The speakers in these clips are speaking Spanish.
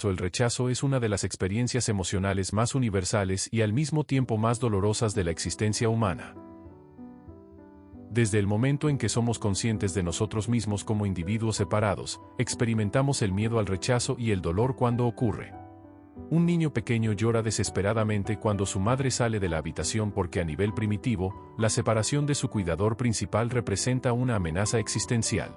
caso el rechazo es una de las experiencias emocionales más universales y al mismo tiempo más dolorosas de la existencia humana. Desde el momento en que somos conscientes de nosotros mismos como individuos separados, experimentamos el miedo al rechazo y el dolor cuando ocurre. Un niño pequeño llora desesperadamente cuando su madre sale de la habitación porque a nivel primitivo, la separación de su cuidador principal representa una amenaza existencial.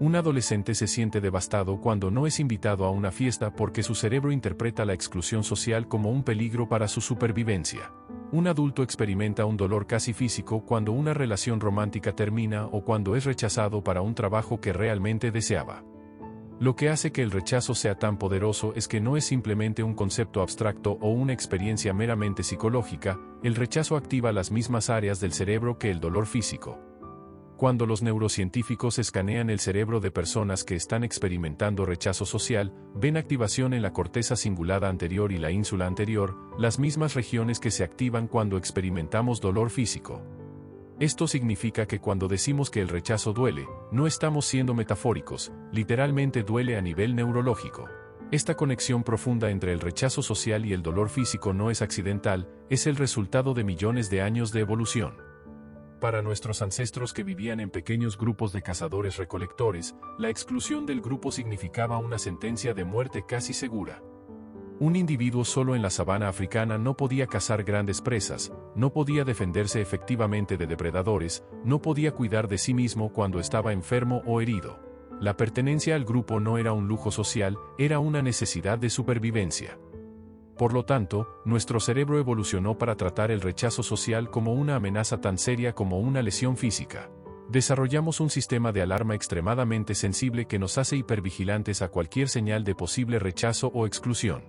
Un adolescente se siente devastado cuando no es invitado a una fiesta porque su cerebro interpreta la exclusión social como un peligro para su supervivencia. Un adulto experimenta un dolor casi físico cuando una relación romántica termina o cuando es rechazado para un trabajo que realmente deseaba. Lo que hace que el rechazo sea tan poderoso es que no es simplemente un concepto abstracto o una experiencia meramente psicológica, el rechazo activa las mismas áreas del cerebro que el dolor físico. Cuando los neurocientíficos escanean el cerebro de personas que están experimentando rechazo social, ven activación en la corteza cingulada anterior y la ínsula anterior, las mismas regiones que se activan cuando experimentamos dolor físico. Esto significa que cuando decimos que el rechazo duele, no estamos siendo metafóricos, literalmente duele a nivel neurológico. Esta conexión profunda entre el rechazo social y el dolor físico no es accidental, es el resultado de millones de años de evolución. Para nuestros ancestros que vivían en pequeños grupos de cazadores-recolectores, la exclusión del grupo significaba una sentencia de muerte casi segura. Un individuo solo en la sabana africana no podía cazar grandes presas, no podía defenderse efectivamente de depredadores, no podía cuidar de sí mismo cuando estaba enfermo o herido. La pertenencia al grupo no era un lujo social, era una necesidad de supervivencia. Por lo tanto, nuestro cerebro evolucionó para tratar el rechazo social como una amenaza tan seria como una lesión física. Desarrollamos un sistema de alarma extremadamente sensible que nos hace hipervigilantes a cualquier señal de posible rechazo o exclusión.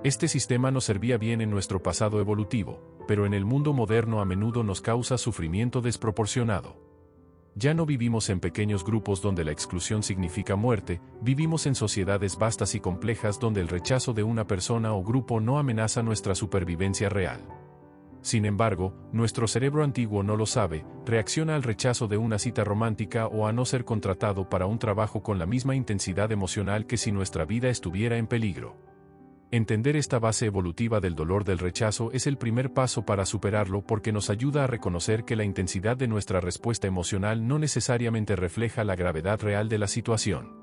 Este sistema nos servía bien en nuestro pasado evolutivo, pero en el mundo moderno a menudo nos causa sufrimiento desproporcionado. Ya no vivimos en pequeños grupos donde la exclusión significa muerte, vivimos en sociedades vastas y complejas donde el rechazo de una persona o grupo no amenaza nuestra supervivencia real. Sin embargo, nuestro cerebro antiguo no lo sabe, reacciona al rechazo de una cita romántica o a no ser contratado para un trabajo con la misma intensidad emocional que si nuestra vida estuviera en peligro. Entender esta base evolutiva del dolor del rechazo es el primer paso para superarlo porque nos ayuda a reconocer que la intensidad de nuestra respuesta emocional no necesariamente refleja la gravedad real de la situación.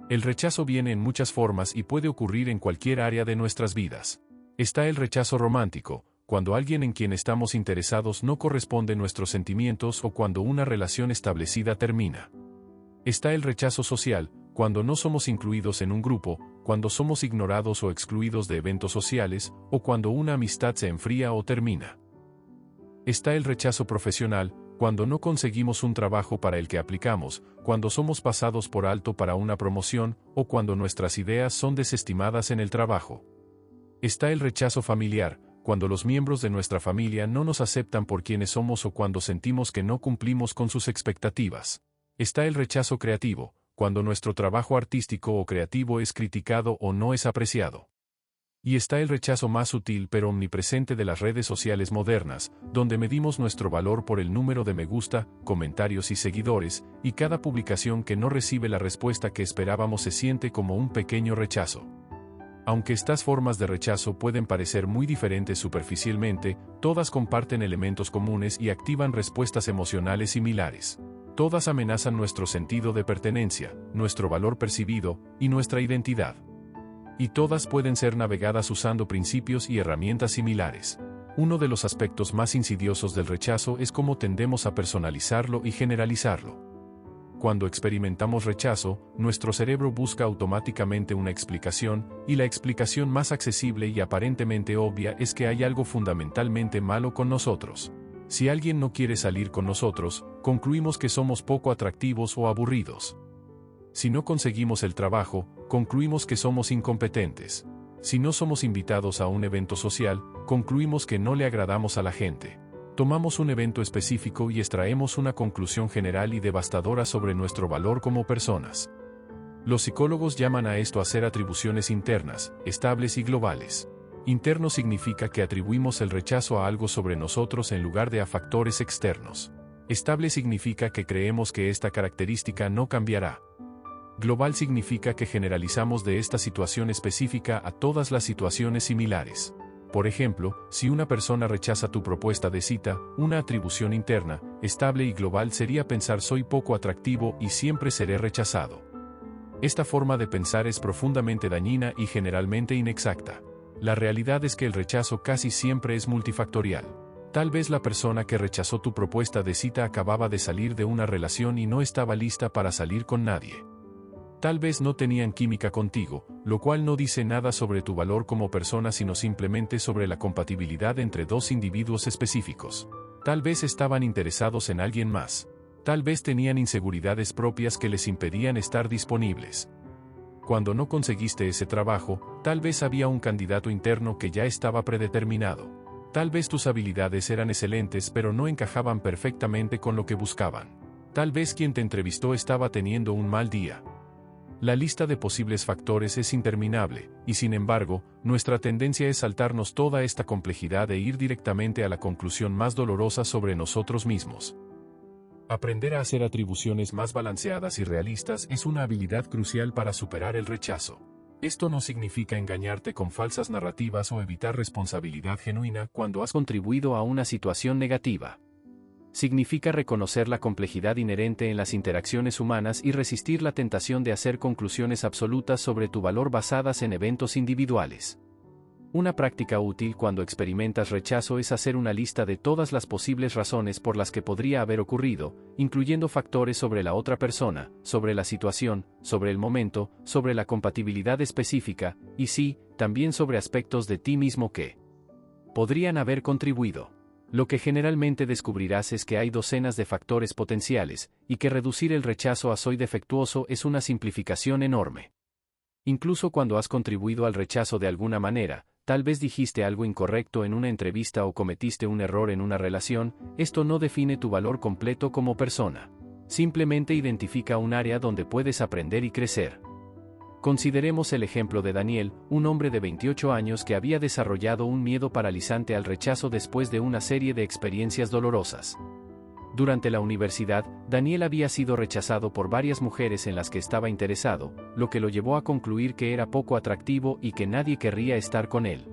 El rechazo viene en muchas formas y puede ocurrir en cualquier área de nuestras vidas. Está el rechazo romántico, cuando alguien en quien estamos interesados no corresponde nuestros sentimientos o cuando una relación establecida termina. Está el rechazo social, cuando no somos incluidos en un grupo, cuando somos ignorados o excluidos de eventos sociales, o cuando una amistad se enfría o termina. Está el rechazo profesional, cuando no conseguimos un trabajo para el que aplicamos, cuando somos pasados por alto para una promoción, o cuando nuestras ideas son desestimadas en el trabajo. Está el rechazo familiar, cuando los miembros de nuestra familia no nos aceptan por quienes somos o cuando sentimos que no cumplimos con sus expectativas. Está el rechazo creativo, cuando nuestro trabajo artístico o creativo es criticado o no es apreciado. Y está el rechazo más sutil pero omnipresente de las redes sociales modernas, donde medimos nuestro valor por el número de me gusta, comentarios y seguidores, y cada publicación que no recibe la respuesta que esperábamos se siente como un pequeño rechazo. Aunque estas formas de rechazo pueden parecer muy diferentes superficialmente, todas comparten elementos comunes y activan respuestas emocionales similares. Todas amenazan nuestro sentido de pertenencia, nuestro valor percibido, y nuestra identidad. Y todas pueden ser navegadas usando principios y herramientas similares. Uno de los aspectos más insidiosos del rechazo es cómo tendemos a personalizarlo y generalizarlo. Cuando experimentamos rechazo, nuestro cerebro busca automáticamente una explicación, y la explicación más accesible y aparentemente obvia es que hay algo fundamentalmente malo con nosotros. Si alguien no quiere salir con nosotros, concluimos que somos poco atractivos o aburridos. Si no conseguimos el trabajo, concluimos que somos incompetentes. Si no somos invitados a un evento social, concluimos que no le agradamos a la gente. Tomamos un evento específico y extraemos una conclusión general y devastadora sobre nuestro valor como personas. Los psicólogos llaman a esto hacer atribuciones internas, estables y globales. Interno significa que atribuimos el rechazo a algo sobre nosotros en lugar de a factores externos. Estable significa que creemos que esta característica no cambiará. Global significa que generalizamos de esta situación específica a todas las situaciones similares. Por ejemplo, si una persona rechaza tu propuesta de cita, una atribución interna, estable y global sería pensar soy poco atractivo y siempre seré rechazado. Esta forma de pensar es profundamente dañina y generalmente inexacta. La realidad es que el rechazo casi siempre es multifactorial. Tal vez la persona que rechazó tu propuesta de cita acababa de salir de una relación y no estaba lista para salir con nadie. Tal vez no tenían química contigo, lo cual no dice nada sobre tu valor como persona sino simplemente sobre la compatibilidad entre dos individuos específicos. Tal vez estaban interesados en alguien más. Tal vez tenían inseguridades propias que les impedían estar disponibles. Cuando no conseguiste ese trabajo, tal vez había un candidato interno que ya estaba predeterminado. Tal vez tus habilidades eran excelentes pero no encajaban perfectamente con lo que buscaban. Tal vez quien te entrevistó estaba teniendo un mal día. La lista de posibles factores es interminable, y sin embargo, nuestra tendencia es saltarnos toda esta complejidad e ir directamente a la conclusión más dolorosa sobre nosotros mismos. Aprender a hacer atribuciones más balanceadas y realistas es una habilidad crucial para superar el rechazo. Esto no significa engañarte con falsas narrativas o evitar responsabilidad genuina cuando has contribuido a una situación negativa. Significa reconocer la complejidad inherente en las interacciones humanas y resistir la tentación de hacer conclusiones absolutas sobre tu valor basadas en eventos individuales. Una práctica útil cuando experimentas rechazo es hacer una lista de todas las posibles razones por las que podría haber ocurrido, incluyendo factores sobre la otra persona, sobre la situación, sobre el momento, sobre la compatibilidad específica, y sí, también sobre aspectos de ti mismo que podrían haber contribuido. Lo que generalmente descubrirás es que hay docenas de factores potenciales, y que reducir el rechazo a soy defectuoso es una simplificación enorme. Incluso cuando has contribuido al rechazo de alguna manera, tal vez dijiste algo incorrecto en una entrevista o cometiste un error en una relación, esto no define tu valor completo como persona. Simplemente identifica un área donde puedes aprender y crecer. Consideremos el ejemplo de Daniel, un hombre de 28 años que había desarrollado un miedo paralizante al rechazo después de una serie de experiencias dolorosas. Durante la universidad, Daniel había sido rechazado por varias mujeres en las que estaba interesado, lo que lo llevó a concluir que era poco atractivo y que nadie querría estar con él.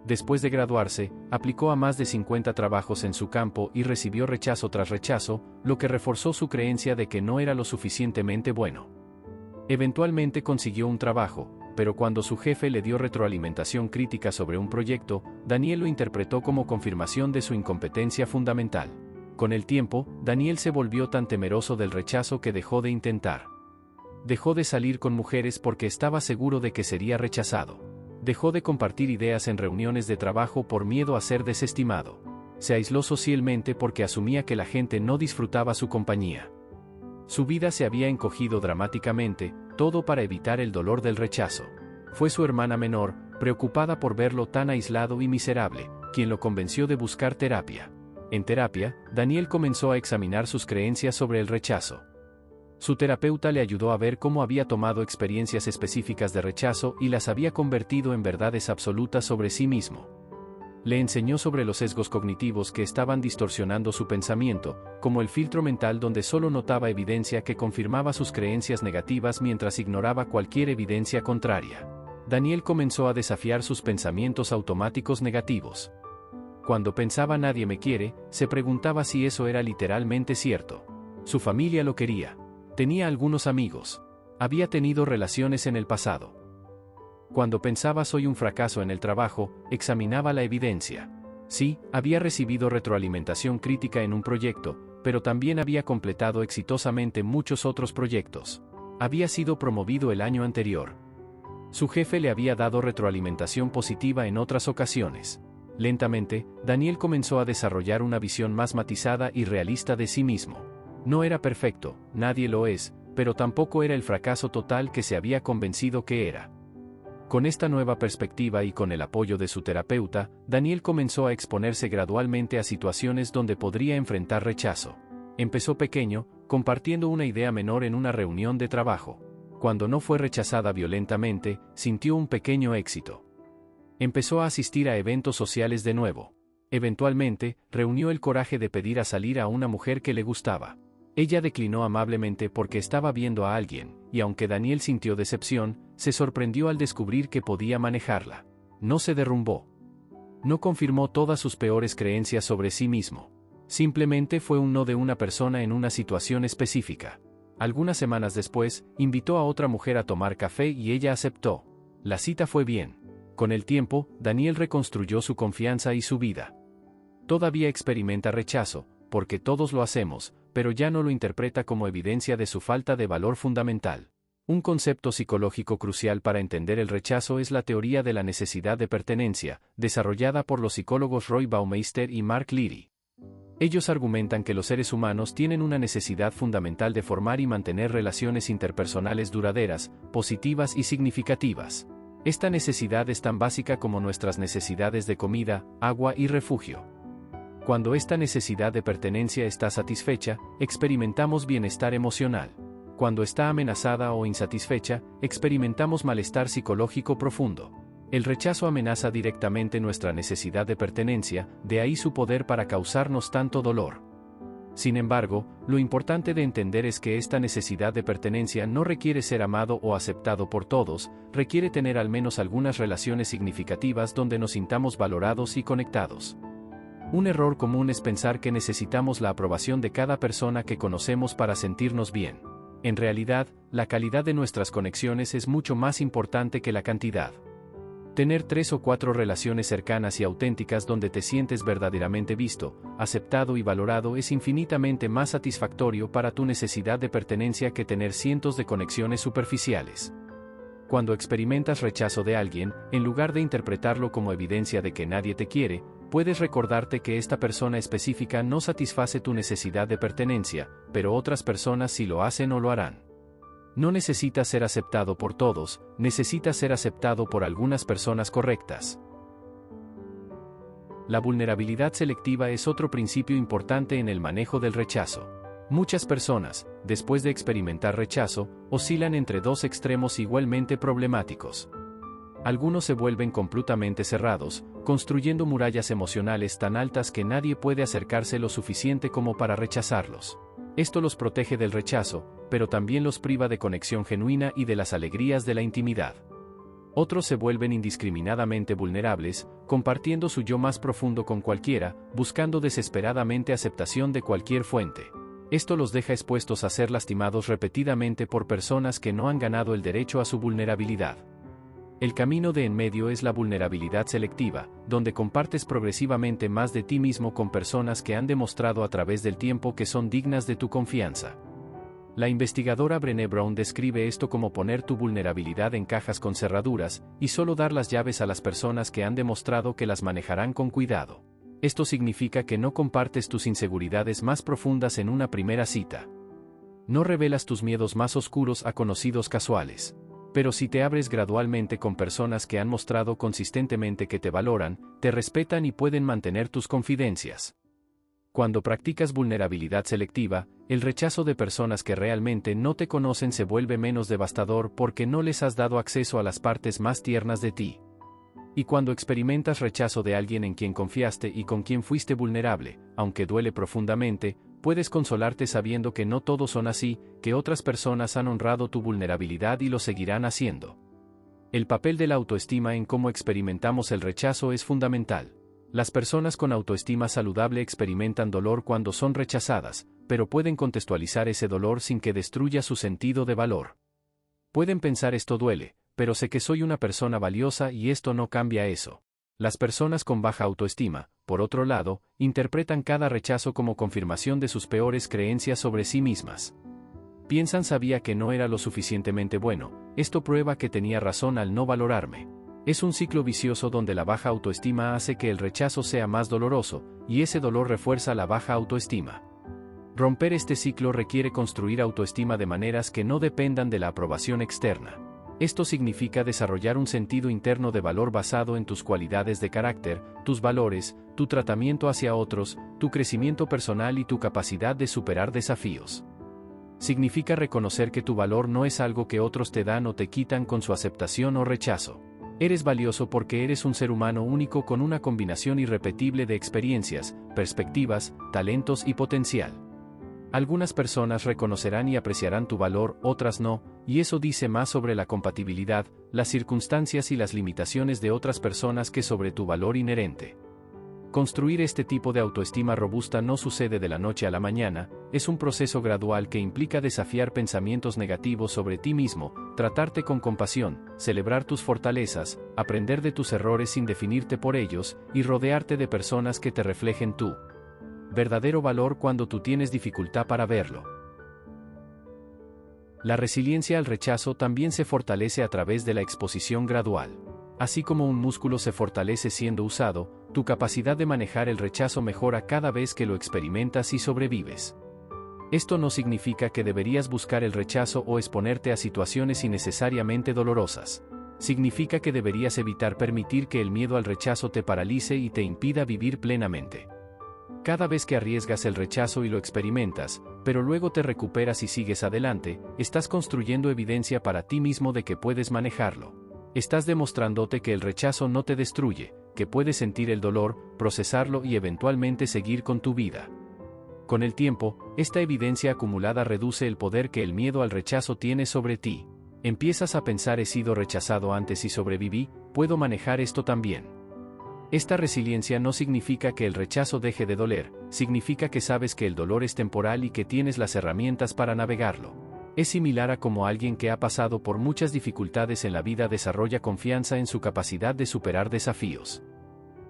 Después de graduarse, aplicó a más de 50 trabajos en su campo y recibió rechazo tras rechazo, lo que reforzó su creencia de que no era lo suficientemente bueno. Eventualmente consiguió un trabajo, pero cuando su jefe le dio retroalimentación crítica sobre un proyecto, Daniel lo interpretó como confirmación de su incompetencia fundamental. Con el tiempo, Daniel se volvió tan temeroso del rechazo que dejó de intentar. Dejó de salir con mujeres porque estaba seguro de que sería rechazado. Dejó de compartir ideas en reuniones de trabajo por miedo a ser desestimado. Se aisló socialmente porque asumía que la gente no disfrutaba su compañía. Su vida se había encogido dramáticamente, todo para evitar el dolor del rechazo. Fue su hermana menor, preocupada por verlo tan aislado y miserable, quien lo convenció de buscar terapia. En terapia, Daniel comenzó a examinar sus creencias sobre el rechazo. Su terapeuta le ayudó a ver cómo había tomado experiencias específicas de rechazo y las había convertido en verdades absolutas sobre sí mismo. Le enseñó sobre los sesgos cognitivos que estaban distorsionando su pensamiento, como el filtro mental donde solo notaba evidencia que confirmaba sus creencias negativas mientras ignoraba cualquier evidencia contraria. Daniel comenzó a desafiar sus pensamientos automáticos negativos. Cuando pensaba nadie me quiere, se preguntaba si eso era literalmente cierto. Su familia lo quería. Tenía algunos amigos. Había tenido relaciones en el pasado. Cuando pensaba soy un fracaso en el trabajo, examinaba la evidencia. Sí, había recibido retroalimentación crítica en un proyecto, pero también había completado exitosamente muchos otros proyectos. Había sido promovido el año anterior. Su jefe le había dado retroalimentación positiva en otras ocasiones. Lentamente, Daniel comenzó a desarrollar una visión más matizada y realista de sí mismo. No era perfecto, nadie lo es, pero tampoco era el fracaso total que se había convencido que era. Con esta nueva perspectiva y con el apoyo de su terapeuta, Daniel comenzó a exponerse gradualmente a situaciones donde podría enfrentar rechazo. Empezó pequeño, compartiendo una idea menor en una reunión de trabajo. Cuando no fue rechazada violentamente, sintió un pequeño éxito. Empezó a asistir a eventos sociales de nuevo. Eventualmente, reunió el coraje de pedir a salir a una mujer que le gustaba. Ella declinó amablemente porque estaba viendo a alguien, y aunque Daniel sintió decepción, se sorprendió al descubrir que podía manejarla. No se derrumbó. No confirmó todas sus peores creencias sobre sí mismo. Simplemente fue un no de una persona en una situación específica. Algunas semanas después, invitó a otra mujer a tomar café y ella aceptó. La cita fue bien. Con el tiempo, Daniel reconstruyó su confianza y su vida. Todavía experimenta rechazo, porque todos lo hacemos, pero ya no lo interpreta como evidencia de su falta de valor fundamental. Un concepto psicológico crucial para entender el rechazo es la teoría de la necesidad de pertenencia, desarrollada por los psicólogos Roy Baumeister y Mark Leary. Ellos argumentan que los seres humanos tienen una necesidad fundamental de formar y mantener relaciones interpersonales duraderas, positivas y significativas. Esta necesidad es tan básica como nuestras necesidades de comida, agua y refugio. Cuando esta necesidad de pertenencia está satisfecha, experimentamos bienestar emocional. Cuando está amenazada o insatisfecha, experimentamos malestar psicológico profundo. El rechazo amenaza directamente nuestra necesidad de pertenencia, de ahí su poder para causarnos tanto dolor. Sin embargo, lo importante de entender es que esta necesidad de pertenencia no requiere ser amado o aceptado por todos, requiere tener al menos algunas relaciones significativas donde nos sintamos valorados y conectados. Un error común es pensar que necesitamos la aprobación de cada persona que conocemos para sentirnos bien. En realidad, la calidad de nuestras conexiones es mucho más importante que la cantidad. Tener 3 o 4 relaciones cercanas y auténticas donde te sientes verdaderamente visto, aceptado y valorado es infinitamente más satisfactorio para tu necesidad de pertenencia que tener cientos de conexiones superficiales. Cuando experimentas rechazo de alguien, en lugar de interpretarlo como evidencia de que nadie te quiere, puedes recordarte que esta persona específica no satisface tu necesidad de pertenencia, pero otras personas sí lo hacen o lo harán. No necesitas ser aceptado por todos, necesitas ser aceptado por algunas personas correctas. La vulnerabilidad selectiva es otro principio importante en el manejo del rechazo. Muchas personas, después de experimentar rechazo, oscilan entre dos extremos igualmente problemáticos. Algunos se vuelven completamente cerrados, construyendo murallas emocionales tan altas que nadie puede acercarse lo suficiente como para rechazarlos. Esto los protege del rechazo, pero también los priva de conexión genuina y de las alegrías de la intimidad. Otros se vuelven indiscriminadamente vulnerables, compartiendo su yo más profundo con cualquiera, buscando desesperadamente aceptación de cualquier fuente. Esto los deja expuestos a ser lastimados repetidamente por personas que no han ganado el derecho a su vulnerabilidad. El camino de en medio es la vulnerabilidad selectiva, donde compartes progresivamente más de ti mismo con personas que han demostrado a través del tiempo que son dignas de tu confianza. La investigadora Brené Brown describe esto como poner tu vulnerabilidad en cajas con cerraduras, y solo dar las llaves a las personas que han demostrado que las manejarán con cuidado. Esto significa que no compartes tus inseguridades más profundas en una primera cita. No revelas tus miedos más oscuros a conocidos casuales. Pero si te abres gradualmente con personas que han mostrado consistentemente que te valoran, te respetan y pueden mantener tus confidencias. Cuando practicas vulnerabilidad selectiva, el rechazo de personas que realmente no te conocen se vuelve menos devastador porque no les has dado acceso a las partes más tiernas de ti. Y cuando experimentas rechazo de alguien en quien confiaste y con quien fuiste vulnerable, aunque duele profundamente, puedes consolarte sabiendo que no todos son así, que otras personas han honrado tu vulnerabilidad y lo seguirán haciendo. El papel de la autoestima en cómo experimentamos el rechazo es fundamental. Las personas con autoestima saludable experimentan dolor cuando son rechazadas, pero pueden contextualizar ese dolor sin que destruya su sentido de valor. Pueden pensar esto duele, pero sé que soy una persona valiosa y esto no cambia eso. Las personas con baja autoestima, por otro lado, interpretan cada rechazo como confirmación de sus peores creencias sobre sí mismas. Piensan sabía que no era lo suficientemente bueno, esto prueba que tenía razón al no valorarme. Es un ciclo vicioso donde la baja autoestima hace que el rechazo sea más doloroso, y ese dolor refuerza la baja autoestima. Romper este ciclo requiere construir autoestima de maneras que no dependan de la aprobación externa. Esto significa desarrollar un sentido interno de valor basado en tus cualidades de carácter, tus valores, tu tratamiento hacia otros, tu crecimiento personal y tu capacidad de superar desafíos. Significa reconocer que tu valor no es algo que otros te dan o te quitan con su aceptación o rechazo. Eres valioso porque eres un ser humano único con una combinación irrepetible de experiencias, perspectivas, talentos y potencial. Algunas personas reconocerán y apreciarán tu valor, otras no, y eso dice más sobre la compatibilidad, las circunstancias y las limitaciones de otras personas que sobre tu valor inherente. Construir este tipo de autoestima robusta no sucede de la noche a la mañana, es un proceso gradual que implica desafiar pensamientos negativos sobre ti mismo, tratarte con compasión, celebrar tus fortalezas, aprender de tus errores sin definirte por ellos, y rodearte de personas que te reflejen tu verdadero valor cuando tú tienes dificultad para verlo. La resiliencia al rechazo también se fortalece a través de la exposición gradual. Así como un músculo se fortalece siendo usado, tu capacidad de manejar el rechazo mejora cada vez que lo experimentas y sobrevives. Esto no significa que deberías buscar el rechazo o exponerte a situaciones innecesariamente dolorosas. Significa que deberías evitar permitir que el miedo al rechazo te paralice y te impida vivir plenamente. Cada vez que arriesgas el rechazo y lo experimentas, pero luego te recuperas y sigues adelante, estás construyendo evidencia para ti mismo de que puedes manejarlo. Estás demostrándote que el rechazo no te destruye, que puedes sentir el dolor, procesarlo y eventualmente seguir con tu vida. Con el tiempo, esta evidencia acumulada reduce el poder que el miedo al rechazo tiene sobre ti. Empiezas a pensar: he sido rechazado antes y sobreviví, puedo manejar esto también. Esta resiliencia no significa que el rechazo deje de doler, significa que sabes que el dolor es temporal y que tienes las herramientas para navegarlo. Es similar a cómo alguien que ha pasado por muchas dificultades en la vida desarrolla confianza en su capacidad de superar desafíos.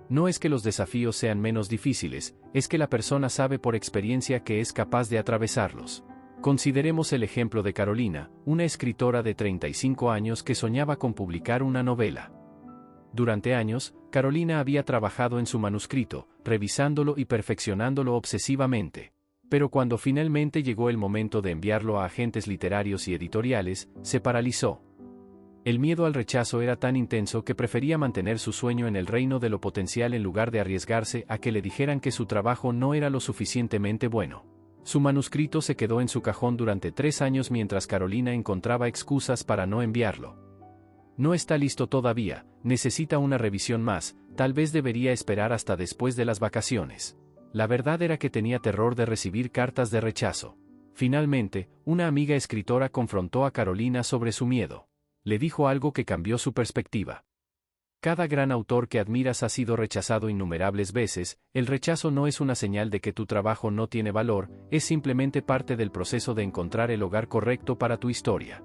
No es que los desafíos sean menos difíciles, es que la persona sabe por experiencia que es capaz de atravesarlos. Consideremos el ejemplo de Carolina, una escritora de 35 años que soñaba con publicar una novela. Durante años, Carolina había trabajado en su manuscrito, revisándolo y perfeccionándolo obsesivamente. Pero cuando finalmente llegó el momento de enviarlo a agentes literarios y editoriales, se paralizó. El miedo al rechazo era tan intenso que prefería mantener su sueño en el reino de lo potencial en lugar de arriesgarse a que le dijeran que su trabajo no era lo suficientemente bueno. Su manuscrito se quedó en su cajón durante 3 años mientras Carolina encontraba excusas para no enviarlo. No está listo todavía, necesita una revisión más, tal vez debería esperar hasta después de las vacaciones. La verdad era que tenía terror de recibir cartas de rechazo. Finalmente, una amiga escritora confrontó a Carolina sobre su miedo. Le dijo algo que cambió su perspectiva. Cada gran autor que admiras ha sido rechazado innumerables veces. El rechazo no es una señal de que tu trabajo no tiene valor, es simplemente parte del proceso de encontrar el hogar correcto para tu historia.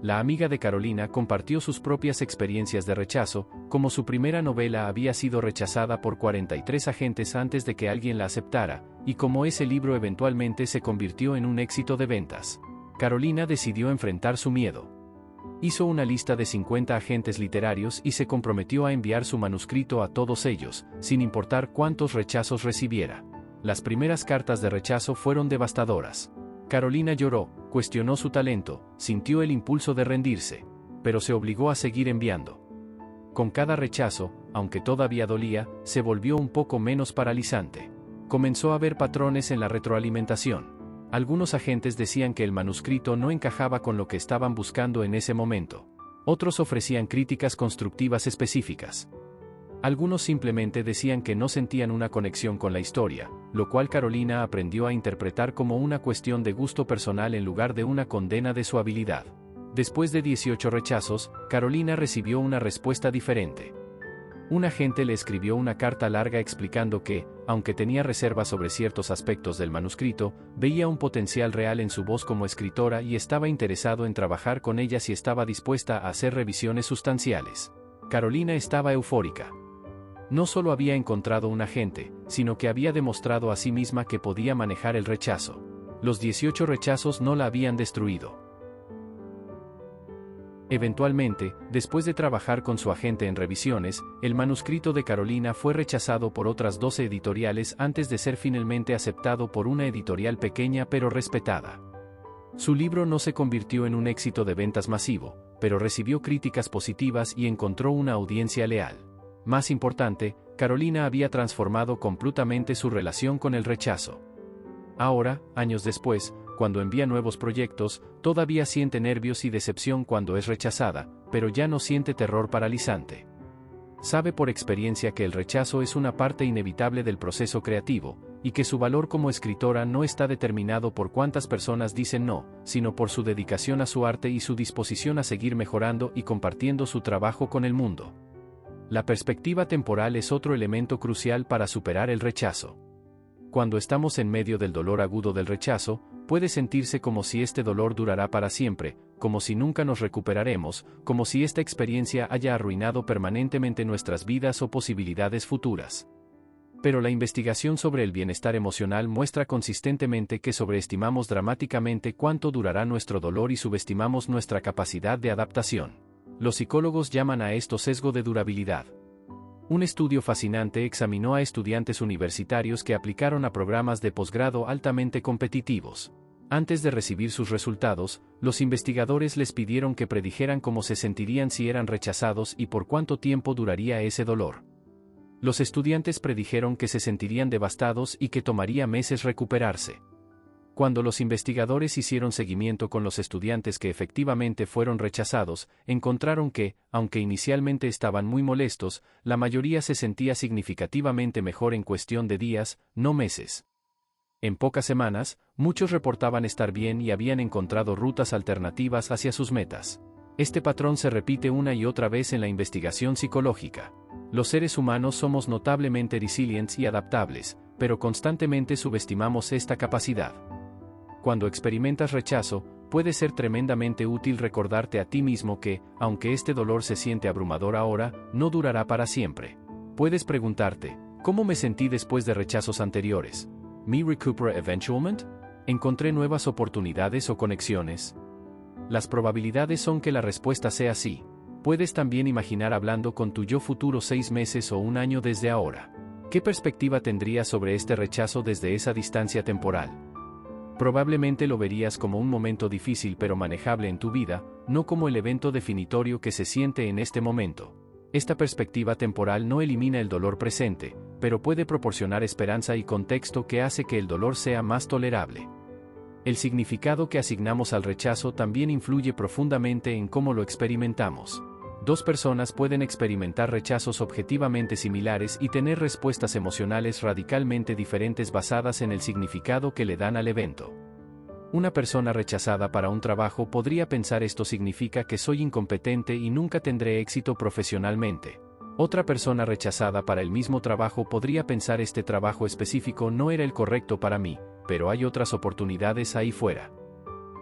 La amiga de Carolina compartió sus propias experiencias de rechazo, como su primera novela había sido rechazada por 43 agentes antes de que alguien la aceptara, y como ese libro eventualmente se convirtió en un éxito de ventas. Carolina decidió enfrentar su miedo. Hizo una lista de 50 agentes literarios y se comprometió a enviar su manuscrito a todos ellos, sin importar cuántos rechazos recibiera. Las primeras cartas de rechazo fueron devastadoras. Carolina lloró, cuestionó su talento, sintió el impulso de rendirse, pero se obligó a seguir enviando. Con cada rechazo, aunque todavía dolía, se volvió un poco menos paralizante. Comenzó a ver patrones en la retroalimentación. Algunos agentes decían que el manuscrito no encajaba con lo que estaban buscando en ese momento. Otros ofrecían críticas constructivas específicas. Algunos simplemente decían que no sentían una conexión con la historia, lo cual Carolina aprendió a interpretar como una cuestión de gusto personal en lugar de una condena de su habilidad. Después de 18 rechazos, Carolina recibió una respuesta diferente. Un agente le escribió una carta larga explicando que, aunque tenía reservas sobre ciertos aspectos del manuscrito, veía un potencial real en su voz como escritora y estaba interesado en trabajar con ella si estaba dispuesta a hacer revisiones sustanciales. Carolina estaba eufórica. No solo había encontrado un agente, sino que había demostrado a sí misma que podía manejar el rechazo. Los 18 rechazos no la habían destruido. Eventualmente, después de trabajar con su agente en revisiones, el manuscrito de Carolina fue rechazado por otras 12 editoriales antes de ser finalmente aceptado por una editorial pequeña pero respetada. Su libro no se convirtió en un éxito de ventas masivo, pero recibió críticas positivas y encontró una audiencia leal. Más importante, Carolina había transformado completamente su relación con el rechazo. Ahora, años después, cuando envía nuevos proyectos, todavía siente nervios y decepción cuando es rechazada, pero ya no siente terror paralizante. Sabe por experiencia que el rechazo es una parte inevitable del proceso creativo, y que su valor como escritora no está determinado por cuántas personas dicen no, sino por su dedicación a su arte y su disposición a seguir mejorando y compartiendo su trabajo con el mundo. La perspectiva temporal es otro elemento crucial para superar el rechazo. Cuando estamos en medio del dolor agudo del rechazo, puede sentirse como si este dolor durará para siempre, como si nunca nos recuperaremos, como si esta experiencia haya arruinado permanentemente nuestras vidas o posibilidades futuras. Pero la investigación sobre el bienestar emocional muestra consistentemente que sobreestimamos dramáticamente cuánto durará nuestro dolor y subestimamos nuestra capacidad de adaptación. Los psicólogos llaman a esto sesgo de durabilidad. Un estudio fascinante examinó a estudiantes universitarios que aplicaron a programas de posgrado altamente competitivos. Antes de recibir sus resultados, los investigadores les pidieron que predijeran cómo se sentirían si eran rechazados y por cuánto tiempo duraría ese dolor. Los estudiantes predijeron que se sentirían devastados y que tomaría meses recuperarse. Cuando los investigadores hicieron seguimiento con los estudiantes que efectivamente fueron rechazados, encontraron que, aunque inicialmente estaban muy molestos, la mayoría se sentía significativamente mejor en cuestión de días, no meses. En pocas semanas, muchos reportaban estar bien y habían encontrado rutas alternativas hacia sus metas. Este patrón se repite una y otra vez en la investigación psicológica. Los seres humanos somos notablemente resilientes y adaptables, pero constantemente subestimamos esta capacidad. Cuando experimentas rechazo, puede ser tremendamente útil recordarte a ti mismo que, aunque este dolor se siente abrumador ahora, no durará para siempre. Puedes preguntarte, ¿cómo me sentí después de rechazos anteriores? ¿Me recupera eventualmente? ¿Encontré nuevas oportunidades o conexiones? Las probabilidades son que la respuesta sea sí. Puedes también imaginar hablando con tu yo futuro 6 meses o un año desde ahora. ¿Qué perspectiva tendrías sobre este rechazo desde esa distancia temporal? Probablemente lo verías como un momento difícil pero manejable en tu vida, no como el evento definitorio que se siente en este momento. Esta perspectiva temporal no elimina el dolor presente, pero puede proporcionar esperanza y contexto que hace que el dolor sea más tolerable. El significado que asignamos al rechazo también influye profundamente en cómo lo experimentamos. Dos personas pueden experimentar rechazos objetivamente similares y tener respuestas emocionales radicalmente diferentes basadas en el significado que le dan al evento. Una persona rechazada para un trabajo podría pensar esto significa que soy incompetente y nunca tendré éxito profesionalmente. Otra persona rechazada para el mismo trabajo podría pensar este trabajo específico no era el correcto para mí, pero hay otras oportunidades ahí fuera.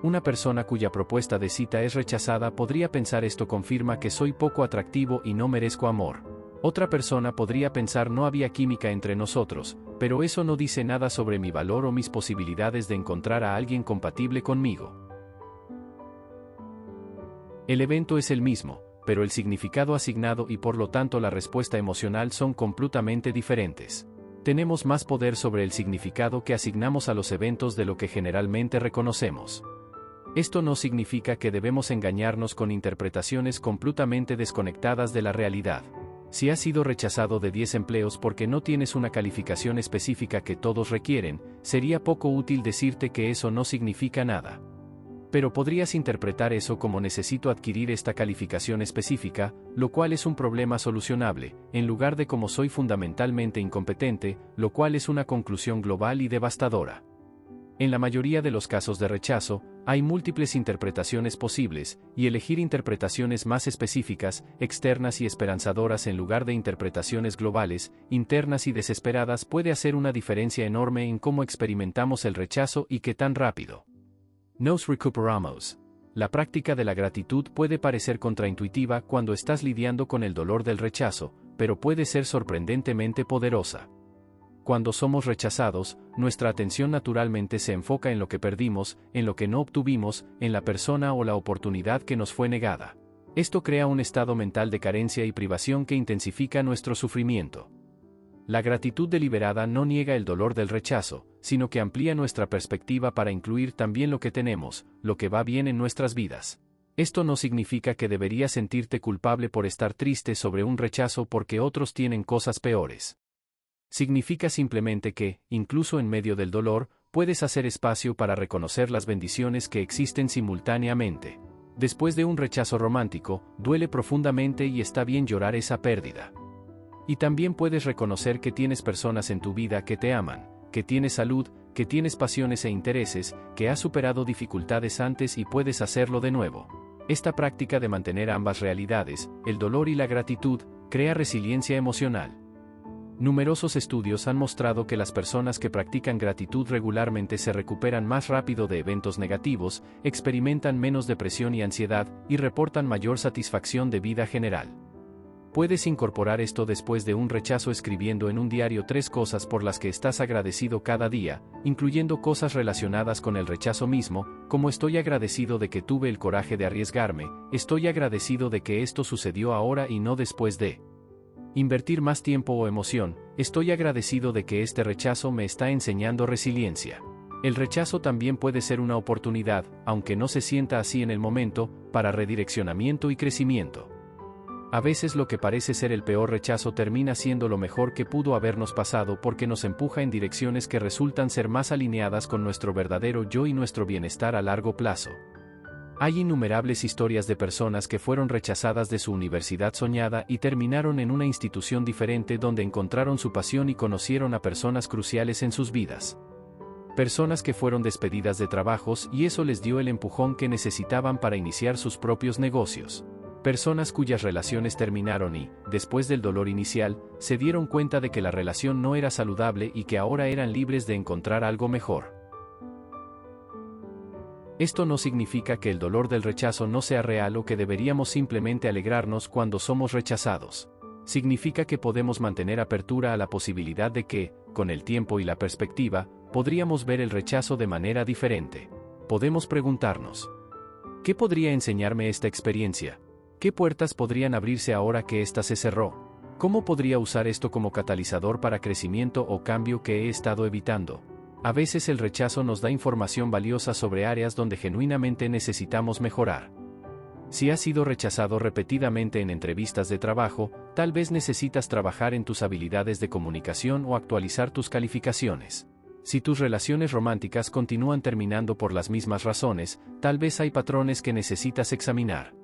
Una persona cuya propuesta de cita es rechazada podría pensar esto confirma que soy poco atractivo y no merezco amor. Otra persona podría pensar no había química entre nosotros, pero eso no dice nada sobre mi valor o mis posibilidades de encontrar a alguien compatible conmigo. El evento es el mismo, pero el significado asignado y por lo tanto la respuesta emocional son completamente diferentes. Tenemos más poder sobre el significado que asignamos a los eventos de lo que generalmente reconocemos. Esto no significa que debemos engañarnos con interpretaciones completamente desconectadas de la realidad. Si has sido rechazado de 10 empleos porque no tienes una calificación específica que todos requieren, sería poco útil decirte que eso no significa nada. Pero podrías interpretar eso como necesito adquirir esta calificación específica, lo cual es un problema solucionable, en lugar de como soy fundamentalmente incompetente, lo cual es una conclusión global y devastadora. En la mayoría de los casos de rechazo, hay múltiples interpretaciones posibles, y elegir interpretaciones más específicas, externas y esperanzadoras en lugar de interpretaciones globales, internas y desesperadas puede hacer una diferencia enorme en cómo experimentamos el rechazo y qué tan rápido nos recuperamos. La práctica de la gratitud puede parecer contraintuitiva cuando estás lidiando con el dolor del rechazo, pero puede ser sorprendentemente poderosa. Cuando somos rechazados, nuestra atención naturalmente se enfoca en lo que perdimos, en lo que no obtuvimos, en la persona o la oportunidad que nos fue negada. Esto crea un estado mental de carencia y privación que intensifica nuestro sufrimiento. La gratitud deliberada no niega el dolor del rechazo, sino que amplía nuestra perspectiva para incluir también lo que tenemos, lo que va bien en nuestras vidas. Esto no significa que deberías sentirte culpable por estar triste sobre un rechazo porque otros tienen cosas peores. Significa simplemente que, incluso en medio del dolor, puedes hacer espacio para reconocer las bendiciones que existen simultáneamente. Después de un rechazo romántico, duele profundamente y está bien llorar esa pérdida. Y también puedes reconocer que tienes personas en tu vida que te aman, que tienes salud, que tienes pasiones e intereses, que has superado dificultades antes y puedes hacerlo de nuevo. Esta práctica de mantener ambas realidades, el dolor y la gratitud, crea resiliencia emocional. Numerosos estudios han mostrado que las personas que practican gratitud regularmente se recuperan más rápido de eventos negativos, experimentan menos depresión y ansiedad, y reportan mayor satisfacción de vida general. Puedes incorporar esto después de un rechazo escribiendo en un diario 3 cosas por las que estás agradecido cada día, incluyendo cosas relacionadas con el rechazo mismo, como estoy agradecido de que tuve el coraje de arriesgarme, estoy agradecido de que esto sucedió ahora y no después de invertir más tiempo o emoción, estoy agradecido de que este rechazo me está enseñando resiliencia. El rechazo también puede ser una oportunidad, aunque no se sienta así en el momento, para redireccionamiento y crecimiento. A veces lo que parece ser el peor rechazo termina siendo lo mejor que pudo habernos pasado porque nos empuja en direcciones que resultan ser más alineadas con nuestro verdadero yo y nuestro bienestar a largo plazo. Hay innumerables historias de personas que fueron rechazadas de su universidad soñada y terminaron en una institución diferente donde encontraron su pasión y conocieron a personas cruciales en sus vidas. Personas que fueron despedidas de trabajos y eso les dio el empujón que necesitaban para iniciar sus propios negocios. Personas cuyas relaciones terminaron y, después del dolor inicial, se dieron cuenta de que la relación no era saludable y que ahora eran libres de encontrar algo mejor. Esto no significa que el dolor del rechazo no sea real o que deberíamos simplemente alegrarnos cuando somos rechazados. Significa que podemos mantener apertura a la posibilidad de que, con el tiempo y la perspectiva, podríamos ver el rechazo de manera diferente. Podemos preguntarnos: ¿qué podría enseñarme esta experiencia? ¿Qué puertas podrían abrirse ahora que ésta se cerró? ¿Cómo podría usar esto como catalizador para crecimiento o cambio que he estado evitando? A veces el rechazo nos da información valiosa sobre áreas donde genuinamente necesitamos mejorar. Si has sido rechazado repetidamente en entrevistas de trabajo, tal vez necesitas trabajar en tus habilidades de comunicación o actualizar tus calificaciones. Si tus relaciones románticas continúan terminando por las mismas razones, tal vez hay patrones que necesitas examinar.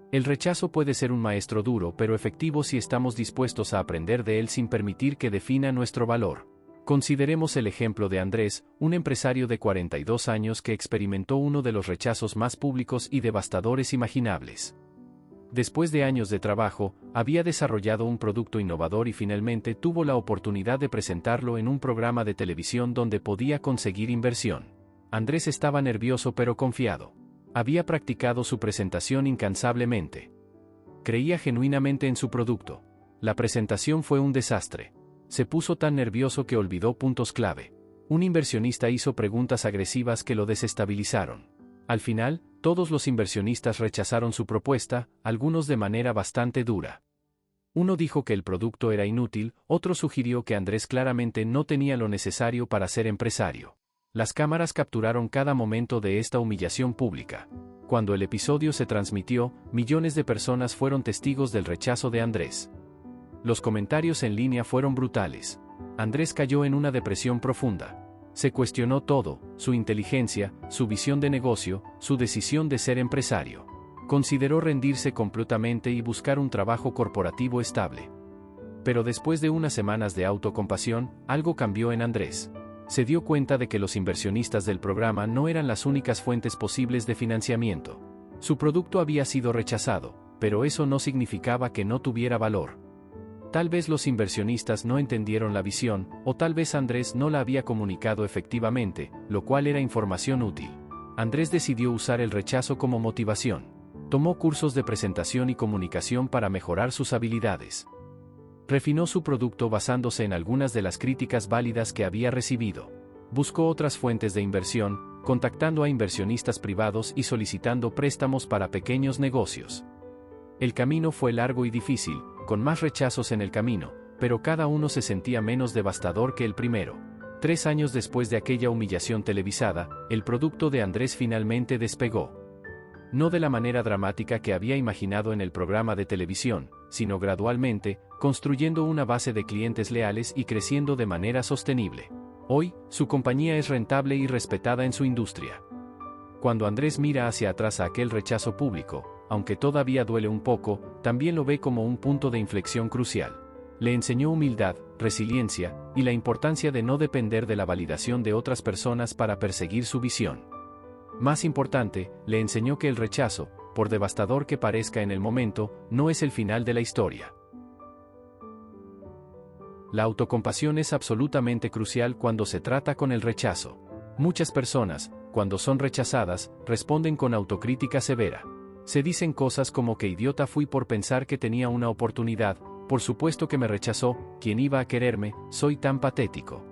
El rechazo puede ser un maestro duro pero efectivo si estamos dispuestos a aprender de él sin permitir que defina nuestro valor. Consideremos el ejemplo de Andrés, un empresario de 42 años que experimentó uno de los rechazos más públicos y devastadores imaginables. Después de años de trabajo, había desarrollado un producto innovador y finalmente tuvo la oportunidad de presentarlo en un programa de televisión donde podía conseguir inversión. Andrés estaba nervioso pero confiado. Había practicado su presentación incansablemente. Creía genuinamente en su producto. La presentación fue un desastre. Se puso tan nervioso que olvidó puntos clave. Un inversionista hizo preguntas agresivas que lo desestabilizaron. Al final, todos los inversionistas rechazaron su propuesta, algunos de manera bastante dura. Uno dijo que el producto era inútil, otro sugirió que Andrés claramente no tenía lo necesario para ser empresario. Las cámaras capturaron cada momento de esta humillación pública. Cuando el episodio se transmitió, millones de personas fueron testigos del rechazo de Andrés. Los comentarios en línea fueron brutales. Andrés cayó en una depresión profunda. Se cuestionó todo: su inteligencia, su visión de negocio, su decisión de ser empresario. Consideró rendirse completamente y buscar un trabajo corporativo estable. Pero después de unas semanas de autocompasión, algo cambió en Andrés. Se dio cuenta de que los inversionistas del programa no eran las únicas fuentes posibles de financiamiento. Su producto había sido rechazado, pero eso no significaba que no tuviera valor. Tal vez los inversionistas no entendieron la visión, o tal vez Andrés no la había comunicado efectivamente, lo cual era información útil. Andrés decidió usar el rechazo como motivación. Tomó cursos de presentación y comunicación para mejorar sus habilidades. Refinó su producto basándose en algunas de las críticas válidas que había recibido. Buscó otras fuentes de inversión, contactando a inversionistas privados y solicitando préstamos para pequeños negocios. El camino fue largo y difícil, con más rechazos en el camino, pero cada uno se sentía menos devastador que el primero. 3 años después de aquella humillación televisada, el producto de Andrés finalmente despegó. No de la manera dramática que había imaginado en el programa de televisión, sino gradualmente, construyendo una base de clientes leales y creciendo de manera sostenible. Hoy, su compañía es rentable y respetada en su industria. Cuando Andrés mira hacia atrás a aquel rechazo público, aunque todavía duele un poco, también lo ve como un punto de inflexión crucial. Le enseñó humildad, resiliencia, y la importancia de no depender de la validación de otras personas para perseguir su visión. Más importante, le enseñó que el rechazo, por devastador que parezca en el momento, no es el final de la historia. La autocompasión es absolutamente crucial cuando se trata con el rechazo. Muchas personas, cuando son rechazadas, responden con autocrítica severa. Se dicen cosas como que idiota fui por pensar que tenía una oportunidad, por supuesto que me rechazó, ¿quién iba a quererme? Soy tan patético.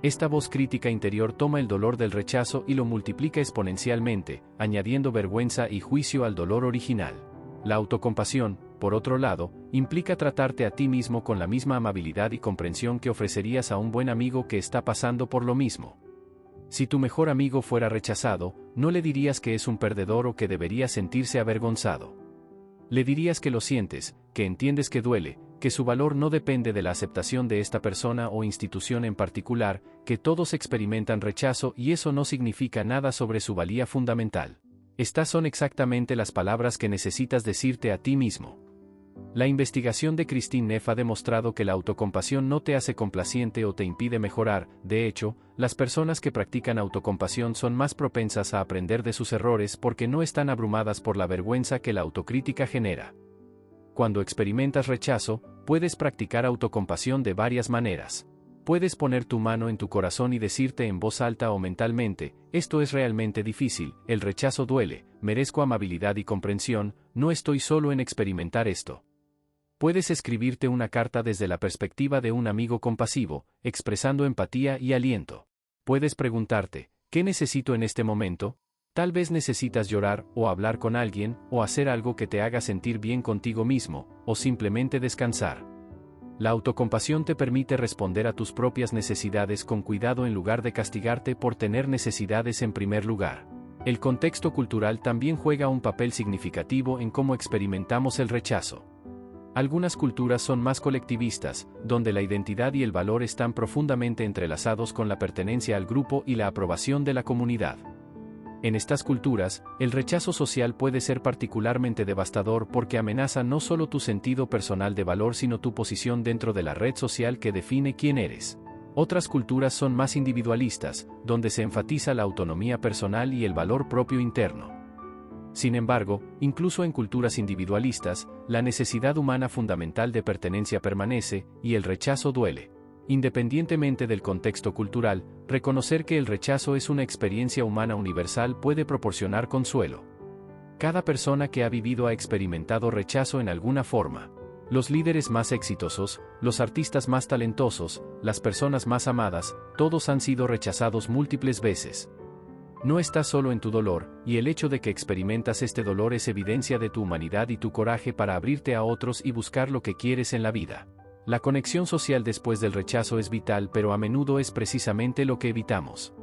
Esta voz crítica interior toma el dolor del rechazo y lo multiplica exponencialmente, añadiendo vergüenza y juicio al dolor original. La autocompasión, por otro lado, implica tratarte a ti mismo con la misma amabilidad y comprensión que ofrecerías a un buen amigo que está pasando por lo mismo. Si tu mejor amigo fuera rechazado, no le dirías que es un perdedor o que debería sentirse avergonzado. Le dirías que lo sientes, que entiendes que duele, que su valor no depende de la aceptación de esta persona o institución en particular, que todos experimentan rechazo y eso no significa nada sobre su valía fundamental. Estas son exactamente las palabras que necesitas decirte a ti mismo. La investigación de Christine Neff ha demostrado que la autocompasión no te hace complaciente o te impide mejorar. De hecho, las personas que practican autocompasión son más propensas a aprender de sus errores porque no están abrumadas por la vergüenza que la autocrítica genera. Cuando experimentas rechazo, puedes practicar autocompasión de varias maneras. Puedes poner tu mano en tu corazón y decirte en voz alta o mentalmente, esto es realmente difícil, el rechazo duele, merezco amabilidad y comprensión, no estoy solo en experimentar esto. Puedes escribirte una carta desde la perspectiva de un amigo compasivo, expresando empatía y aliento. Puedes preguntarte, ¿qué necesito en este momento? Tal vez necesitas llorar, o hablar con alguien, o hacer algo que te haga sentir bien contigo mismo, o simplemente descansar. La autocompasión te permite responder a tus propias necesidades con cuidado en lugar de castigarte por tener necesidades en primer lugar. El contexto cultural también juega un papel significativo en cómo experimentamos el rechazo. Algunas culturas son más colectivistas, donde la identidad y el valor están profundamente entrelazados con la pertenencia al grupo y la aprobación de la comunidad. En estas culturas, el rechazo social puede ser particularmente devastador porque amenaza no solo tu sentido personal de valor sino tu posición dentro de la red social que define quién eres. Otras culturas son más individualistas, donde se enfatiza la autonomía personal y el valor propio interno. Sin embargo, incluso en culturas individualistas, la necesidad humana fundamental de pertenencia permanece, y el rechazo duele. Independientemente del contexto cultural, reconocer que el rechazo es una experiencia humana universal puede proporcionar consuelo. Cada persona que ha vivido ha experimentado rechazo en alguna forma. Los líderes más exitosos, los artistas más talentosos, las personas más amadas, todos han sido rechazados múltiples veces. No estás solo en tu dolor, y el hecho de que experimentas este dolor es evidencia de tu humanidad y tu coraje para abrirte a otros y buscar lo que quieres en la vida. La conexión social después del rechazo es vital, pero a menudo es precisamente lo que evitamos.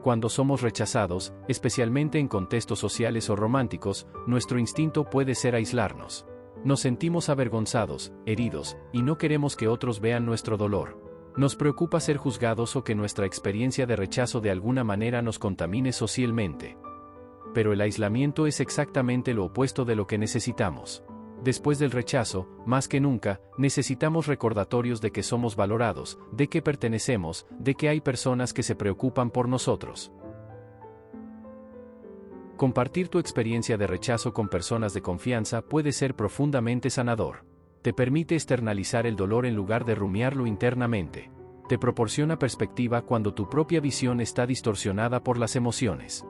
Cuando somos rechazados, especialmente en contextos sociales o románticos, nuestro instinto puede ser aislarnos. Nos sentimos avergonzados, heridos, y no queremos que otros vean nuestro dolor. Nos preocupa ser juzgados o que nuestra experiencia de rechazo de alguna manera nos contamine socialmente. Pero el aislamiento es exactamente lo opuesto de lo que necesitamos. Después del rechazo, más que nunca, necesitamos recordatorios de que somos valorados, de que pertenecemos, de que hay personas que se preocupan por nosotros. Compartir tu experiencia de rechazo con personas de confianza puede ser profundamente sanador. Te permite externalizar el dolor en lugar de rumiarlo internamente. Te proporciona perspectiva cuando tu propia visión está distorsionada por las emociones.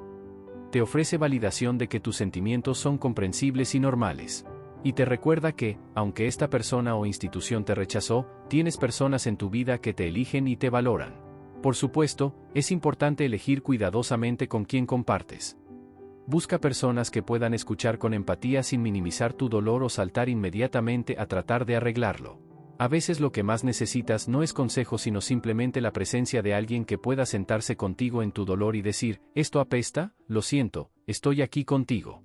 Te ofrece validación de que tus sentimientos son comprensibles y normales. Y te recuerda que, aunque esta persona o institución te rechazó, tienes personas en tu vida que te eligen y te valoran. Por supuesto, es importante elegir cuidadosamente con quién compartes. Busca personas que puedan escuchar con empatía sin minimizar tu dolor o saltar inmediatamente a tratar de arreglarlo. A veces lo que más necesitas no es consejo sino simplemente la presencia de alguien que pueda sentarse contigo en tu dolor y decir, ¿esto apesta? Lo siento, estoy aquí contigo.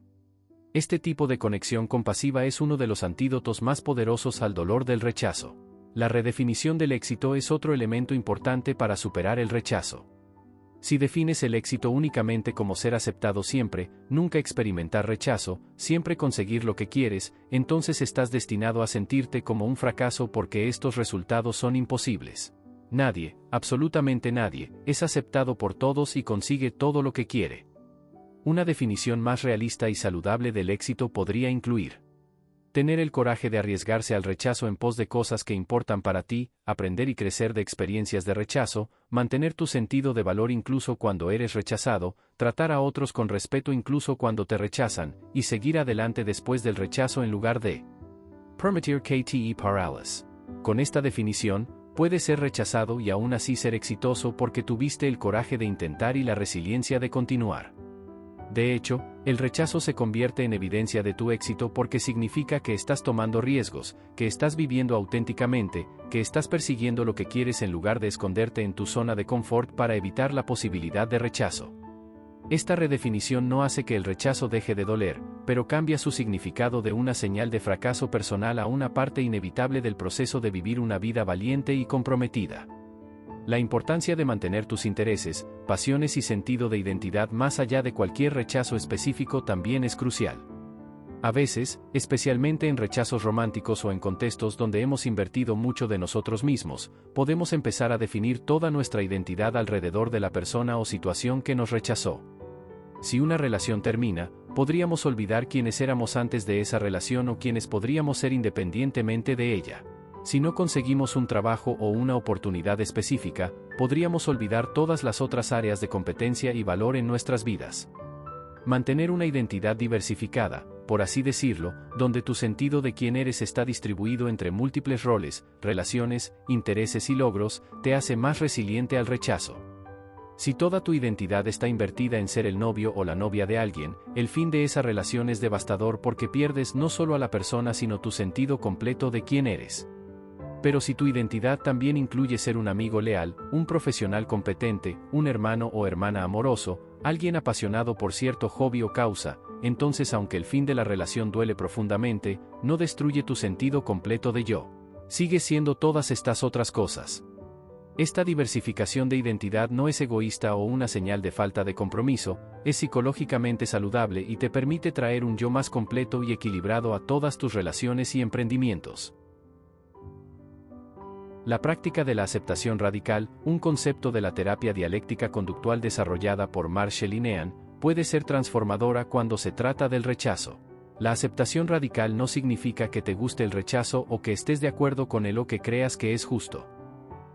Este tipo de conexión compasiva es uno de los antídotos más poderosos al dolor del rechazo. La redefinición del éxito es otro elemento importante para superar el rechazo. Si defines el éxito únicamente como ser aceptado siempre, nunca experimentar rechazo, siempre conseguir lo que quieres, entonces estás destinado a sentirte como un fracaso porque estos resultados son imposibles. Nadie, absolutamente nadie, es aceptado por todos y consigue todo lo que quiere. Una definición más realista y saludable del éxito podría incluir: tener el coraje de arriesgarse al rechazo en pos de cosas que importan para ti, aprender y crecer de experiencias de rechazo, mantener tu sentido de valor incluso cuando eres rechazado, tratar a otros con respeto incluso cuando te rechazan, y seguir adelante después del rechazo en lugar de permitir que te paralice. Con esta definición, puedes ser rechazado y aún así ser exitoso porque tuviste el coraje de intentar y la resiliencia de continuar. De hecho, el rechazo se convierte en evidencia de tu éxito porque significa que estás tomando riesgos, que estás viviendo auténticamente, que estás persiguiendo lo que quieres en lugar de esconderte en tu zona de confort para evitar la posibilidad de rechazo. Esta redefinición no hace que el rechazo deje de doler, pero cambia su significado de una señal de fracaso personal a una parte inevitable del proceso de vivir una vida valiente y comprometida. La importancia de mantener tus intereses, pasiones y sentido de identidad más allá de cualquier rechazo específico también es crucial. A veces, especialmente en rechazos románticos o en contextos donde hemos invertido mucho de nosotros mismos, podemos empezar a definir toda nuestra identidad alrededor de la persona o situación que nos rechazó. Si una relación termina, podríamos olvidar quiénes éramos antes de esa relación o quiénes podríamos ser independientemente de ella. Si no conseguimos un trabajo o una oportunidad específica, podríamos olvidar todas las otras áreas de competencia y valor en nuestras vidas. Mantener una identidad diversificada, por así decirlo, donde tu sentido de quién eres está distribuido entre múltiples roles, relaciones, intereses y logros, te hace más resiliente al rechazo. Si toda tu identidad está invertida en ser el novio o la novia de alguien, el fin de esa relación es devastador porque pierdes no solo a la persona sino tu sentido completo de quién eres. Pero si tu identidad también incluye ser un amigo leal, un profesional competente, un hermano o hermana amoroso, alguien apasionado por cierto hobby o causa, entonces aunque el fin de la relación duele profundamente, no destruye tu sentido completo de yo. Sigue siendo todas estas otras cosas. Esta diversificación de identidad no es egoísta o una señal de falta de compromiso, es psicológicamente saludable y te permite traer un yo más completo y equilibrado a todas tus relaciones y emprendimientos. La práctica de la aceptación radical, un concepto de la terapia dialéctica conductual desarrollada por Marshall Linehan, puede ser transformadora cuando se trata del rechazo. La aceptación radical no significa que te guste el rechazo o que estés de acuerdo con él o que creas que es justo.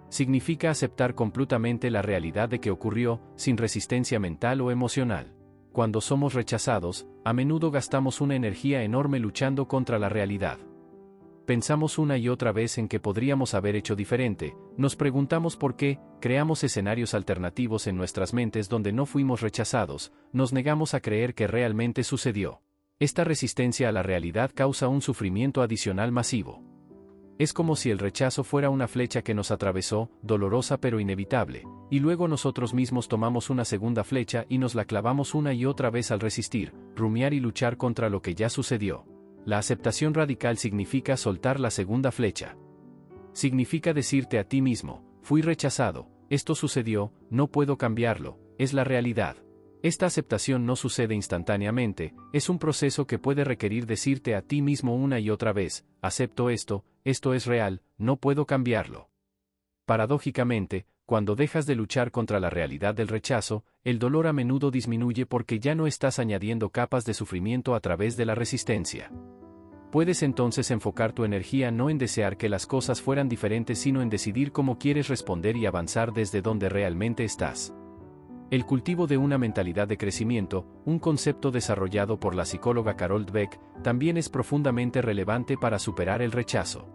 Significa aceptar completamente la realidad de que ocurrió, sin resistencia mental o emocional. Cuando somos rechazados, a menudo gastamos una energía enorme luchando contra la realidad. Pensamos una y otra vez en que podríamos haber hecho diferente, nos preguntamos por qué, creamos escenarios alternativos en nuestras mentes donde no fuimos rechazados, nos negamos a creer que realmente sucedió. Esta resistencia a la realidad causa un sufrimiento adicional masivo. Es como si el rechazo fuera una flecha que nos atravesó, dolorosa pero inevitable, y luego nosotros mismos tomamos una segunda flecha y nos la clavamos una y otra vez al resistir, rumiar y luchar contra lo que ya sucedió. La aceptación radical significa soltar la segunda flecha. Significa decirte a ti mismo, fui rechazado, esto sucedió, no puedo cambiarlo, es la realidad. Esta aceptación no sucede instantáneamente, es un proceso que puede requerir decirte a ti mismo una y otra vez, acepto esto es real, no puedo cambiarlo. Paradójicamente, cuando dejas de luchar contra la realidad del rechazo, el dolor a menudo disminuye porque ya no estás añadiendo capas de sufrimiento a través de la resistencia. Puedes entonces enfocar tu energía no en desear que las cosas fueran diferentes sino en decidir cómo quieres responder y avanzar desde donde realmente estás. El cultivo de una mentalidad de crecimiento, un concepto desarrollado por la psicóloga Carol Dweck, también es profundamente relevante para superar el rechazo.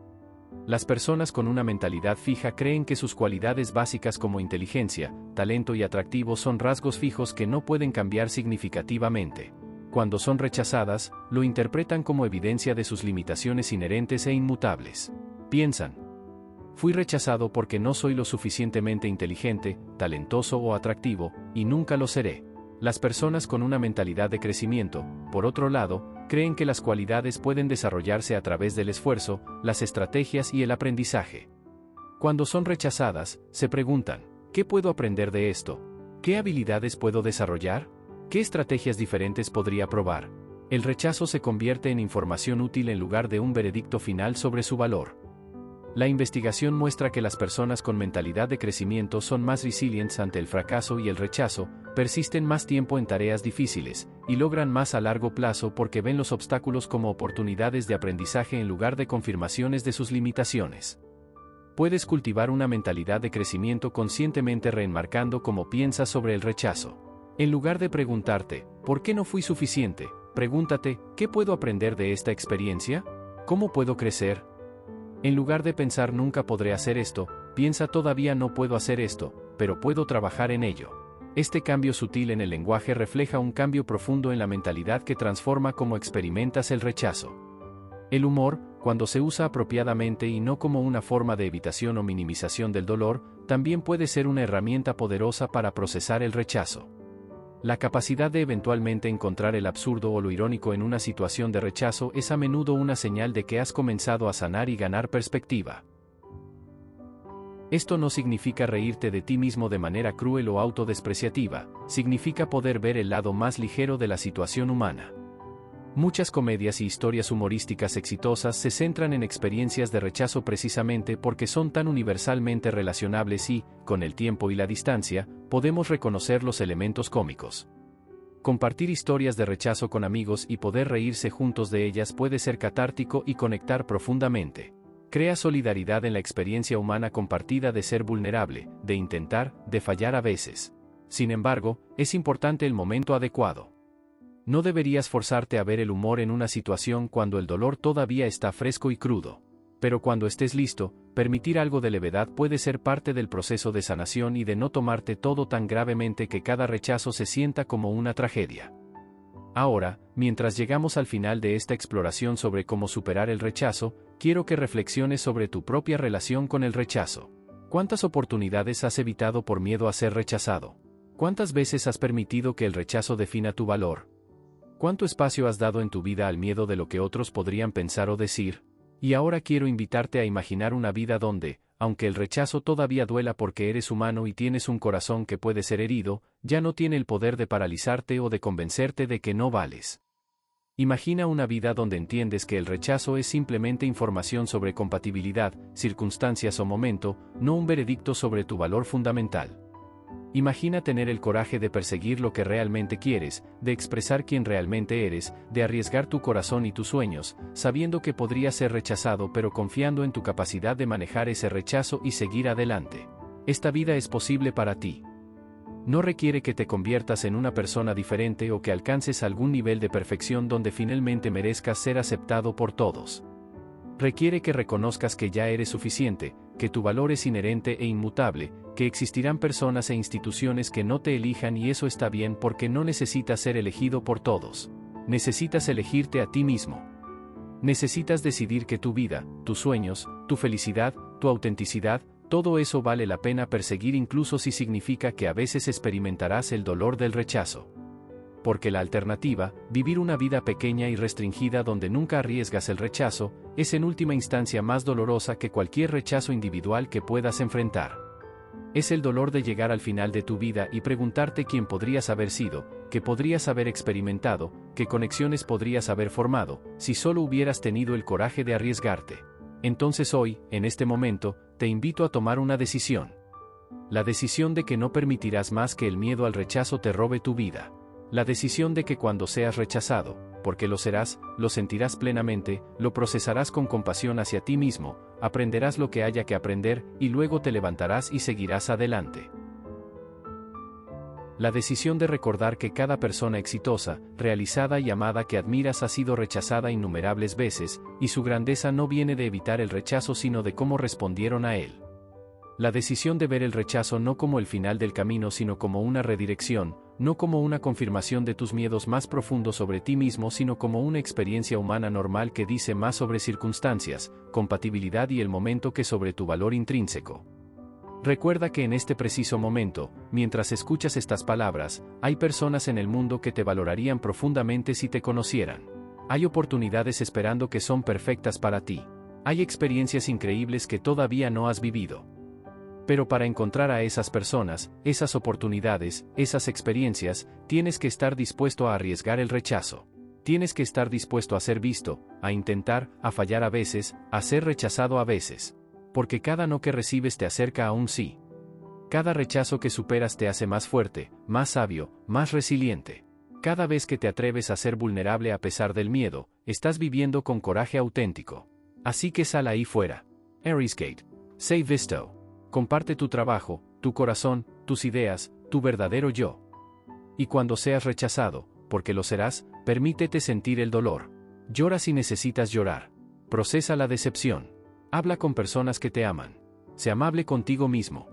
Las personas con una mentalidad fija creen que sus cualidades básicas como inteligencia, talento y atractivo son rasgos fijos que no pueden cambiar significativamente. Cuando son rechazadas, lo interpretan como evidencia de sus limitaciones inherentes e inmutables. Piensan: fui rechazado porque no soy lo suficientemente inteligente, talentoso o atractivo, y nunca lo seré. Las personas con una mentalidad de crecimiento, por otro lado, creen que las cualidades pueden desarrollarse a través del esfuerzo, las estrategias y el aprendizaje. Cuando son rechazadas, se preguntan: ¿qué puedo aprender de esto? ¿Qué habilidades puedo desarrollar? ¿Qué estrategias diferentes podría probar? El rechazo se convierte en información útil en lugar de un veredicto final sobre su valor. La investigación muestra que las personas con mentalidad de crecimiento son más resilientes ante el fracaso y el rechazo, persisten más tiempo en tareas difíciles, y logran más a largo plazo porque ven los obstáculos como oportunidades de aprendizaje en lugar de confirmaciones de sus limitaciones. Puedes cultivar una mentalidad de crecimiento conscientemente reenmarcando cómo piensas sobre el rechazo. En lugar de preguntarte, ¿por qué no fui suficiente?, pregúntate, ¿qué puedo aprender de esta experiencia? ¿Cómo puedo crecer? En lugar de pensar nunca podré hacer esto, piensa todavía no puedo hacer esto, pero puedo trabajar en ello. Este cambio sutil en el lenguaje refleja un cambio profundo en la mentalidad que transforma cómo experimentas el rechazo. El humor, cuando se usa apropiadamente y no como una forma de evitación o minimización del dolor, también puede ser una herramienta poderosa para procesar el rechazo. La capacidad de eventualmente encontrar el absurdo o lo irónico en una situación de rechazo es a menudo una señal de que has comenzado a sanar y ganar perspectiva. Esto no significa reírte de ti mismo de manera cruel o autodespreciativa, significa poder ver el lado más ligero de la situación humana. Muchas comedias y historias humorísticas exitosas se centran en experiencias de rechazo precisamente porque son tan universalmente relacionables y, con el tiempo y la distancia, podemos reconocer los elementos cómicos. Compartir historias de rechazo con amigos y poder reírse juntos de ellas puede ser catártico y conectar profundamente. Crea solidaridad en la experiencia humana compartida de ser vulnerable, de intentar, de fallar a veces. Sin embargo, es importante el momento adecuado. No deberías forzarte a ver el humor en una situación cuando el dolor todavía está fresco y crudo. Pero cuando estés listo, permitir algo de levedad puede ser parte del proceso de sanación y de no tomarte todo tan gravemente que cada rechazo se sienta como una tragedia. Ahora, mientras llegamos al final de esta exploración sobre cómo superar el rechazo, quiero que reflexiones sobre tu propia relación con el rechazo. ¿Cuántas oportunidades has evitado por miedo a ser rechazado? ¿Cuántas veces has permitido que el rechazo defina tu valor? ¿Cuánto espacio has dado en tu vida al miedo de lo que otros podrían pensar o decir? Y ahora quiero invitarte a imaginar una vida donde, aunque el rechazo todavía duela porque eres humano y tienes un corazón que puede ser herido, ya no tiene el poder de paralizarte o de convencerte de que no vales. Imagina una vida donde entiendes que el rechazo es simplemente información sobre compatibilidad, circunstancias o momento, no un veredicto sobre tu valor fundamental. Imagina tener el coraje de perseguir lo que realmente quieres, de expresar quién realmente eres, de arriesgar tu corazón y tus sueños, sabiendo que podría ser rechazado pero confiando en tu capacidad de manejar ese rechazo y seguir adelante. Esta vida es posible para ti. No requiere que te conviertas en una persona diferente o que alcances algún nivel de perfección donde finalmente merezcas ser aceptado por todos. Requiere que reconozcas que ya eres suficiente, que tu valor es inherente e inmutable, que existirán personas e instituciones que no te elijan y eso está bien porque no necesitas ser elegido por todos. Necesitas elegirte a ti mismo. Necesitas decidir que tu vida, tus sueños, tu felicidad, tu autenticidad, todo eso vale la pena perseguir incluso si significa que a veces experimentarás el dolor del rechazo. Porque la alternativa, vivir una vida pequeña y restringida donde nunca arriesgas el rechazo, es en última instancia más dolorosa que cualquier rechazo individual que puedas enfrentar. Es el dolor de llegar al final de tu vida y preguntarte quién podrías haber sido, qué podrías haber experimentado, qué conexiones podrías haber formado, si solo hubieras tenido el coraje de arriesgarte. Entonces hoy, en este momento, te invito a tomar una decisión. La decisión de que no permitirás más que el miedo al rechazo te robe tu vida. La decisión de que cuando seas rechazado, porque lo serás, lo sentirás plenamente, lo procesarás con compasión hacia ti mismo, aprenderás lo que haya que aprender, y luego te levantarás y seguirás adelante. La decisión de recordar que cada persona exitosa, realizada y amada que admiras ha sido rechazada innumerables veces, y su grandeza no viene de evitar el rechazo sino de cómo respondieron a él. La decisión de ver el rechazo no como el final del camino sino como una redirección, no como una confirmación de tus miedos más profundos sobre ti mismo sino como una experiencia humana normal que dice más sobre circunstancias, compatibilidad y el momento que sobre tu valor intrínseco. Recuerda que en este preciso momento, mientras escuchas estas palabras, hay personas en el mundo que te valorarían profundamente si te conocieran. Hay oportunidades esperando que son perfectas para ti. Hay experiencias increíbles que todavía no has vivido. Pero para encontrar a esas personas, esas oportunidades, esas experiencias, tienes que estar dispuesto a arriesgar el rechazo. Tienes que estar dispuesto a ser visto, a intentar, a fallar a veces, a ser rechazado a veces. Porque cada no que recibes te acerca a un sí. Cada rechazo que superas te hace más fuerte, más sabio, más resiliente. Cada vez que te atreves a ser vulnerable a pesar del miedo, estás viviendo con coraje auténtico. Así que sal ahí fuera. Aries-Gate. Sé visto. Comparte tu trabajo, tu corazón, tus ideas, tu verdadero yo. Y cuando seas rechazado, porque lo serás, permítete sentir el dolor. Llora si necesitas llorar. Procesa la decepción. Habla con personas que te aman. Sé amable contigo mismo.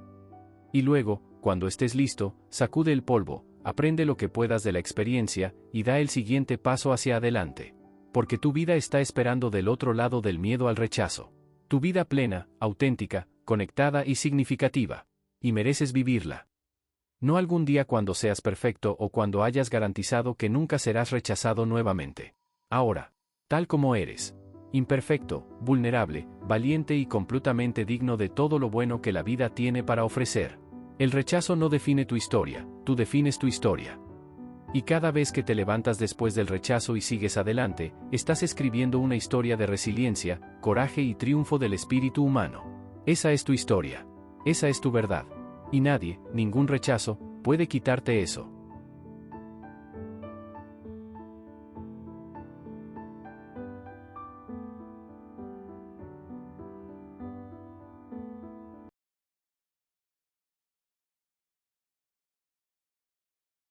Y luego, cuando estés listo, sacude el polvo, aprende lo que puedas de la experiencia, y da el siguiente paso hacia adelante. Porque tu vida está esperando del otro lado del miedo al rechazo. Tu vida plena, auténtica, conectada y significativa. Y mereces vivirla. No algún día cuando seas perfecto o cuando hayas garantizado que nunca serás rechazado nuevamente. Ahora, tal como eres. Imperfecto, vulnerable, valiente y completamente digno de todo lo bueno que la vida tiene para ofrecer. El rechazo no define tu historia, tú defines tu historia. Y cada vez que te levantas después del rechazo y sigues adelante, estás escribiendo una historia de resiliencia, coraje y triunfo del espíritu humano. Esa es tu historia. Esa es tu verdad. Y nadie, ningún rechazo, puede quitarte eso.